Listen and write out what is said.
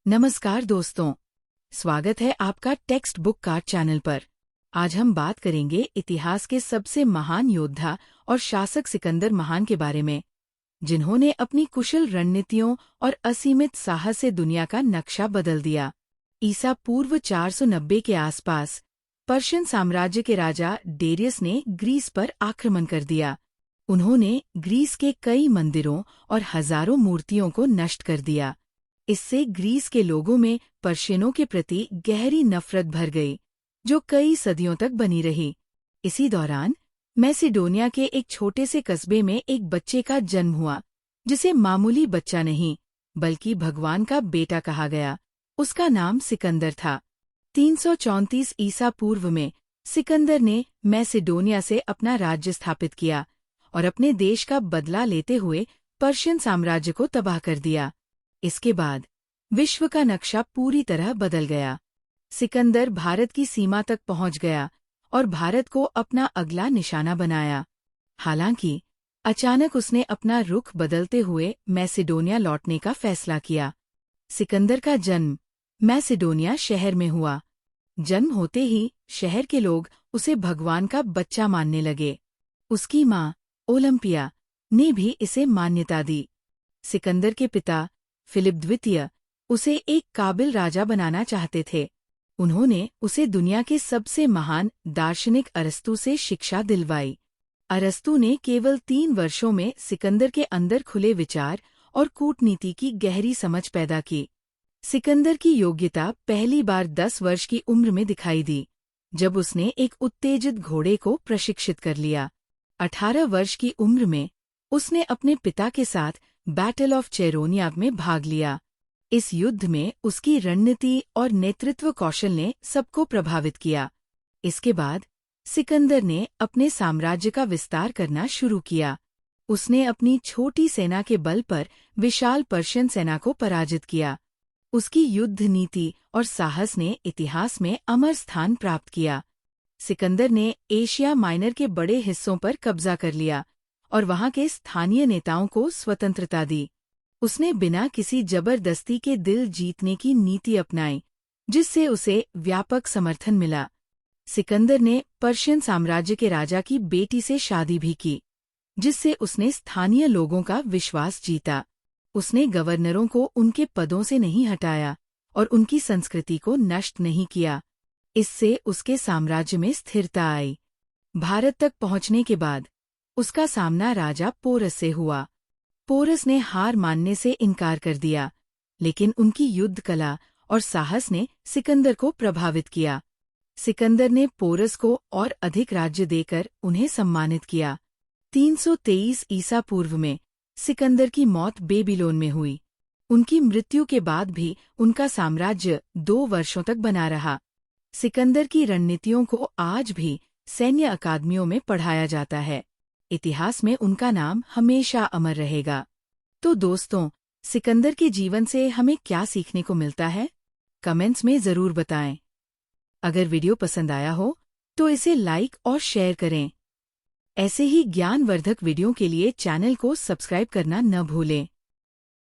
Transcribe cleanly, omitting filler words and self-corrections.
नमस्कार दोस्तों, स्वागत है आपका टेक्स्ट बुक कार्ड चैनल पर। आज हम बात करेंगे इतिहास के सबसे महान योद्धा और शासक सिकंदर महान के बारे में, जिन्होंने अपनी कुशल रणनीतियों और असीमित साहस से दुनिया का नक्शा बदल दिया। ईसा पूर्व 490 के आसपास पर्शियन साम्राज्य के राजा डेरियस ने ग्रीस पर आक्रमण कर दिया। उन्होंने ग्रीस के कई मंदिरों और हजारों मूर्तियों को नष्ट कर दिया। इससे ग्रीस के लोगों में पर्शियनों के प्रति गहरी नफरत भर गई, जो कई सदियों तक बनी रही। इसी दौरान मैसिडोनिया के एक छोटे से कस्बे में एक बच्चे का जन्म हुआ, जिसे मामूली बच्चा नहीं बल्कि भगवान का बेटा कहा गया। उसका नाम सिकंदर था। 334 ईसा पूर्व में सिकंदर ने मैसिडोनिया से अपना राज्य स्थापित किया और अपने देश का बदला लेते हुए पर्शियन साम्राज्य को तबाह कर दिया। इसके बाद विश्व का नक्शा पूरी तरह बदल गया। सिकंदर भारत की सीमा तक पहुंच गया और भारत को अपना अगला निशाना बनाया। हालांकि अचानक उसने अपना रुख बदलते हुए मैसिडोनिया लौटने का फैसला किया। सिकंदर का जन्म मैसिडोनिया शहर में हुआ। जन्म होते ही शहर के लोग उसे भगवान का बच्चा मानने लगे। उसकी माँ ओलंपिया ने भी इसे मान्यता दी। सिकंदर के पिता फिलिप द्वितीय उसे एक काबिल राजा बनाना चाहते थे। उन्होंने उसे दुनिया के सबसे महान दार्शनिक अरस्तू से शिक्षा दिलवाई। अरस्तू ने केवल 3 वर्षों में सिकंदर के अंदर खुले विचार और कूटनीति की गहरी समझ पैदा की। सिकंदर की योग्यता पहली बार 10 वर्ष की उम्र में दिखाई दी, जब उसने एक उत्तेजित घोड़े को प्रशिक्षित कर लिया। 18 वर्ष की उम्र में उसने अपने पिता के साथ बैटल ऑफ चेरोनिया में भाग लिया। इस युद्ध में उसकी रणनीति और नेतृत्व कौशल ने सबको प्रभावित किया। इसके बाद सिकंदर ने अपने साम्राज्य का विस्तार करना शुरू किया। उसने अपनी छोटी सेना के बल पर विशाल पर्शियन सेना को पराजित किया। उसकी युद्ध नीति और साहस ने इतिहास में अमर स्थान प्राप्त किया। सिकंदर ने एशिया माइनर के बड़े हिस्सों पर कब्जा कर लिया और वहां के स्थानीय नेताओं को स्वतंत्रता दी। उसने बिना किसी जबरदस्ती के दिल जीतने की नीति अपनाई, जिससे उसे व्यापक समर्थन मिला। सिकंदर ने पर्शियन साम्राज्य के राजा की बेटी से शादी भी की, जिससे उसने स्थानीय लोगों का विश्वास जीता। उसने गवर्नरों को उनके पदों से नहीं हटाया और उनकी संस्कृति को नष्ट नहीं किया। इससे उसके साम्राज्य में स्थिरता आई। भारत तक पहुंचने के बाद उसका सामना राजा पोरस से हुआ। पोरस ने हार मानने से इनकार कर दिया, लेकिन उनकी युद्ध कला और साहस ने सिकंदर को प्रभावित किया। सिकंदर ने पोरस को और अधिक राज्य देकर उन्हें सम्मानित किया। 323 ईसा पूर्व में सिकंदर की मौत बेबीलोन में हुई। उनकी मृत्यु के बाद भी उनका साम्राज्य 2 वर्षों तक बना रहा। सिकंदर की रणनीतियों को आज भी सैन्य अकादमियों में पढ़ाया जाता है। इतिहास में उनका नाम हमेशा अमर रहेगा। तो दोस्तों, सिकंदर के जीवन से हमें क्या सीखने को मिलता है? कमेंट्स में जरूर बताएं। अगर वीडियो पसंद आया हो तो इसे लाइक और शेयर करें। ऐसे ही ज्ञानवर्धक वीडियो के लिए चैनल को सब्सक्राइब करना न भूलें।